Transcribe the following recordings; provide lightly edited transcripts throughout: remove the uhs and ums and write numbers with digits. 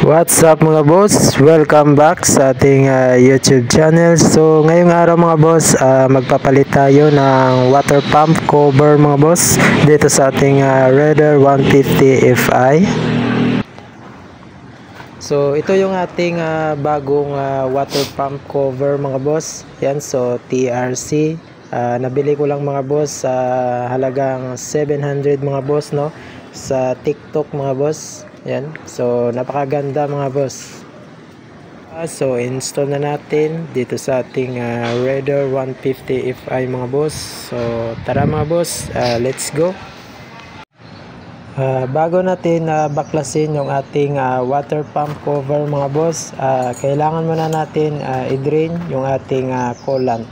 What's up mga boss? Welcome back sa ating YouTube channel. So ngayong araw mga boss, magpapalit tayo ng water pump cover mga boss dito sa ating Raider 150 Fi. So ito yung ating bagong water pump cover mga boss. Yan, so TRC. Nabili ko lang mga boss sa halagang 700 mga boss, no, sa TikTok mga boss. Yan, so napakaganda mga boss. So install na natin dito sa ating Raider 150 Fi mga boss. So tara mga boss, let's go. Bago natin baklasin yung ating water pump cover mga boss, kailangan muna natin i-drain yung ating coolant.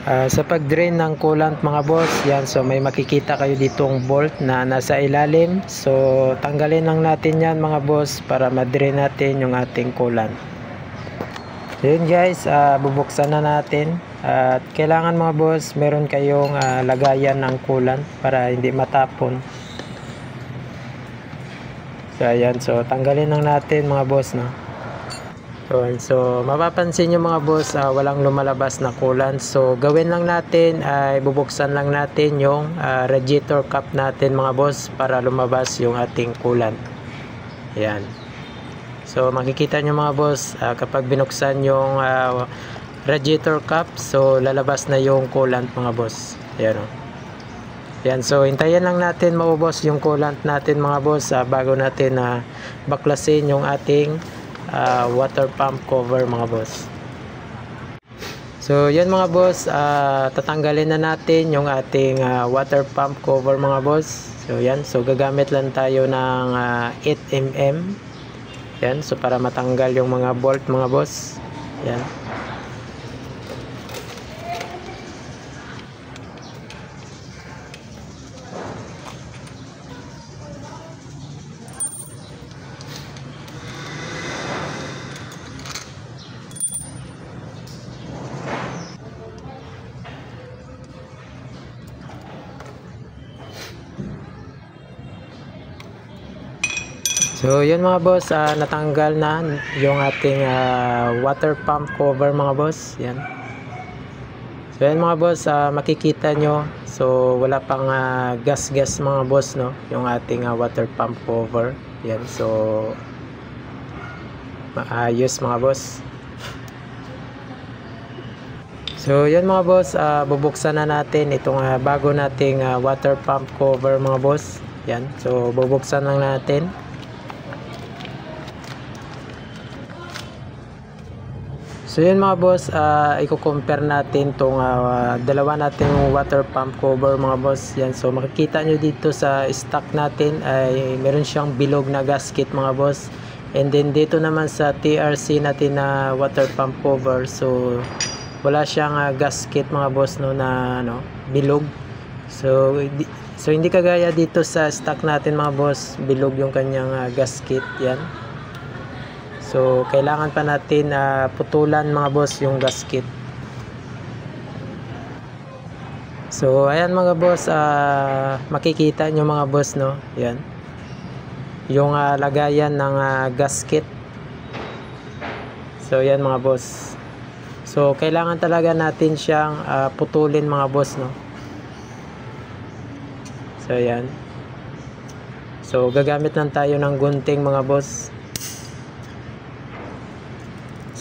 Sa pag-drain ng coolant mga boss, yan, so may makikita kayo ditong bolt na nasa ilalim. So tanggalin lang natin yan mga boss para ma-drain natin yung ating coolant. So yun guys, bubuksan na natin. At kailangan mga boss, meron kayong lagayan ng coolant para hindi matapon. So ayan, so tanggalin lang natin mga boss, no. So mapapansin nyo mga boss, walang lumalabas na coolant. So gawin lang natin ay bubuksan lang natin yung radiator cap natin mga boss para lumabas yung ating coolant. Yan. So makikita nyo mga boss, kapag binuksan yung radiator cap, so lalabas na yung coolant mga boss. Yan o. Yan, so hintayin lang natin maubos yung coolant natin mga boss bago natin baklasin yung ating water pump cover mga boss. So yan mga boss, tatanggalin na natin yung ating water pump cover mga boss. So yan, so gagamit lang tayo ng 8mm. Yan, so para matanggal yung mga bolt mga boss. Yan. So yun mga boss, natanggal na yung ating water pump cover mga boss. Yan. So yan mga boss, makikita nyo, so wala pang gas-gas mga boss, no, yung ating water pump cover. Yan, so maayos mga boss. So yan mga boss, bubuksan na natin itong bago nating water pump cover mga boss. Yan, so bubuksan lang natin. So yun mga boss, i-compare natin tong dalawa nating water pump cover mga boss. Yan, so makikita nyo dito sa stock natin ay meron siyang bilog na gasket mga boss. And then dito naman sa TRC natin na water pump cover, so wala siyang gasket mga boss, no, na bilog. So hindi kagaya dito sa stock natin mga boss, bilog yung kanyang gasket. Yan. So kailangan pa natin putulan mga boss yung gasket. So ayan mga boss, makikita nyo mga boss, no, yan, yung lagayan ng gasket. So yan mga boss, so kailangan talaga natin siyang putulin mga boss, no. So yan, so gagamit lang tayo ng gunting mga boss.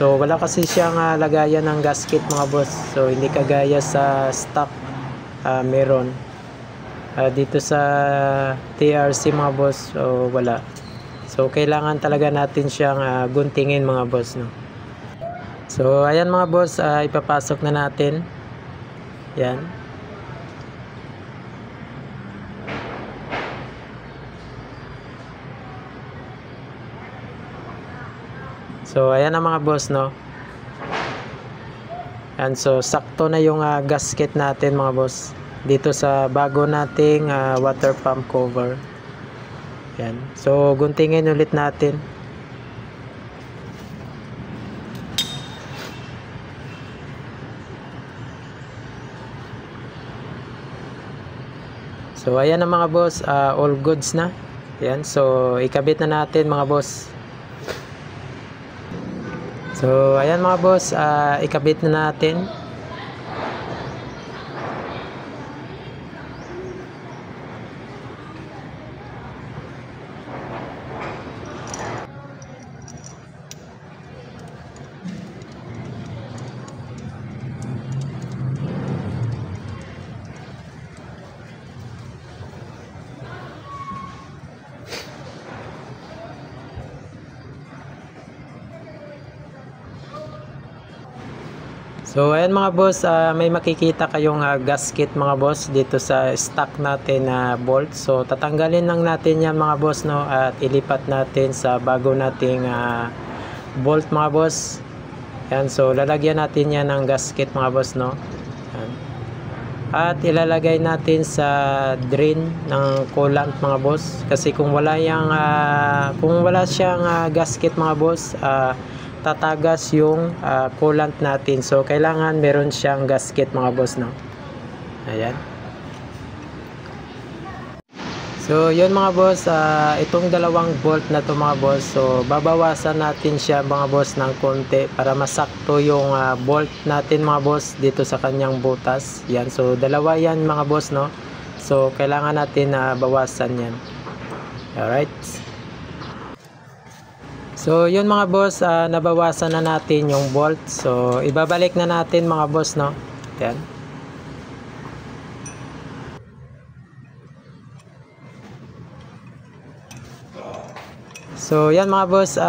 So wala kasi siyang lagayan ng gasket mga boss, so hindi kagaya sa stock meron. Dito sa TRC mga boss, so wala. So kailangan talaga natin siyang guntingin mga boss, no. So ayan mga boss, ipapasok na natin. Yan. So ayan na mga boss, no. And so sakto na yung gasket natin mga boss dito sa bago nating water pump cover. Yan. So guntingin ulit natin. So ayan na mga boss, all goods na. Yan, so ikabit na natin mga boss So ayan mga boss, ikabit na natin. So ayan mga boss, may makikita kayong gasket mga boss dito sa stock natin na bolt. So tatanggalin lang natin yan mga boss, no, at ilipat natin sa bago nating bolt mga boss. Yan, so lalagyan natin yan ng gasket mga boss, no. Yan. At ilalagay natin sa drain ng coolant mga boss, kasi kung wala siyang gasket mga boss, tatagas yung coolant natin. So kailangan meron siyang gasket mga boss, no. Ayan. So yun mga boss, itong dalawang bolt na to mga boss, so babawasan natin siya mga boss ng konti para masakto yung bolt natin mga boss dito sa kanyang butas. Yan, so dalawa yan mga boss, no. So kailangan natin bawasan yan. Alright. So yun mga boss, nabawasan na natin yung bolt. So ibabalik na natin mga boss, no. Yan. So yan mga boss,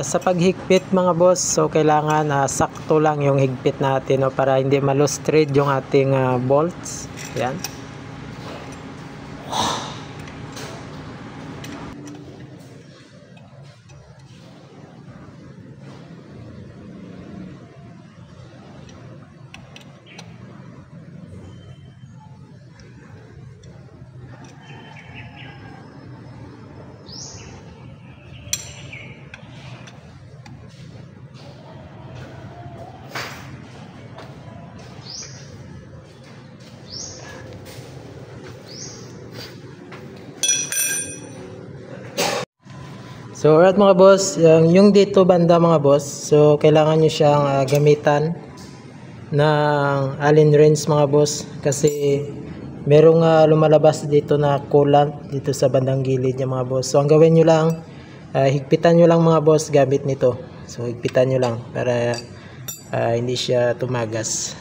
sa paghigpit mga boss, so kailangan sakto lang yung higpit natin, no, para hindi malustrid yung ating bolts. Yan. So alright mga boss, yung dito banda mga boss, so kailangan nyo siyang gamitan ng Allen wrench mga boss, kasi merong lumalabas dito na coolant dito sa bandang gilid niya mga boss. So ang gawin nyo lang, higpitan nyo lang mga boss gamit nito. So higpitan nyo lang para hindi siya tumagas.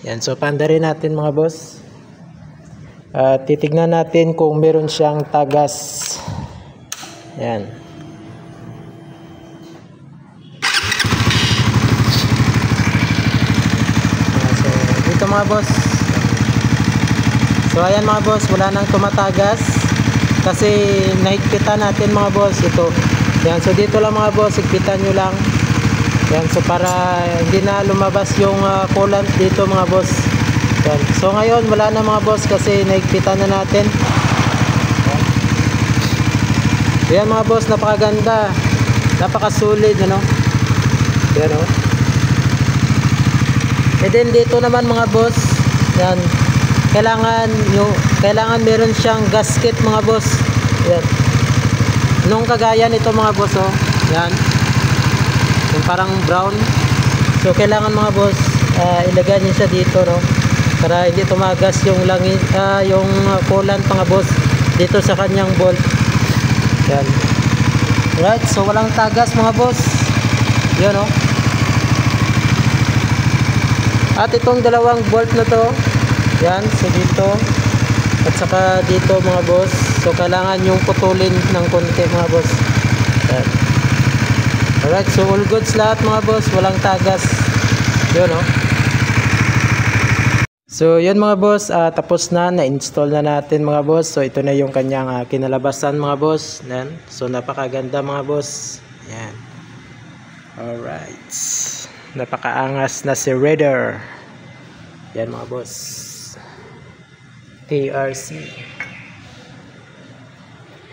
Yan, so pandarin natin mga boss. Titignan natin kung meron siyang tagas. Yan. Ito mga boss. So ayan mga boss, wala nang tumatagas kasi nahigpitan natin mga boss ito. Yan, so dito lang mga boss, higpitan nyo lang. Yan, so para hindi na lumabas yung coolant dito mga boss. Yan. So ngayon wala na mga boss kasi nahigpitan na natin. Yan mga boss, napakaganda, napakasulit, ano. Yan, oh. And then dito naman mga boss, yan, kailangan meron siyang gasket mga boss. Yan. Nung kagaya nito mga boss, oh, yan. Yung parang brown. So kailangan mga boss, ilagay niyo siya dito, no, para hindi tumagas yung langis, yung coolant mga boss dito sa kanyang bolt. Yan. Right, so walang tagas mga boss. Yan, oh. At itong dalawang bolt na to, yan, so dito at saka dito mga boss, so kailangan yung putulin ng konti mga boss. Yan. Alright, so all goods lahat mga boss, walang tagas. Yun, oh. So yun mga boss, tapos na-install na natin mga boss. So ito na yung kanyang kinalabasan mga boss. Yan. So napakaganda mga boss. Yan. Alright. Napakaangas na si Raider. Yan mga boss. TRC.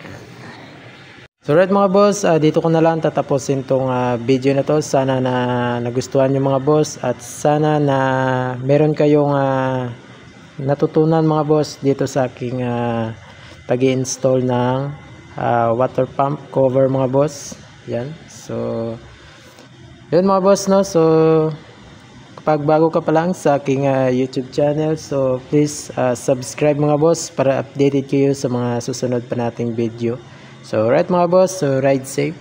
Yan. So right mga boss, dito ko na lang tatapusin tong video na to. Sana na nagustuhan nyo mga boss, at sana na meron kayong natutunan mga boss dito sa aking pag-i-install ng water pump cover mga boss. Yan. So Yun mga boss, no? So, kapag bago ka pa lang sa aking YouTube channel, so please subscribe mga boss para updated kayo sa mga susunod pa nating video. So, right mga boss, so ride safe.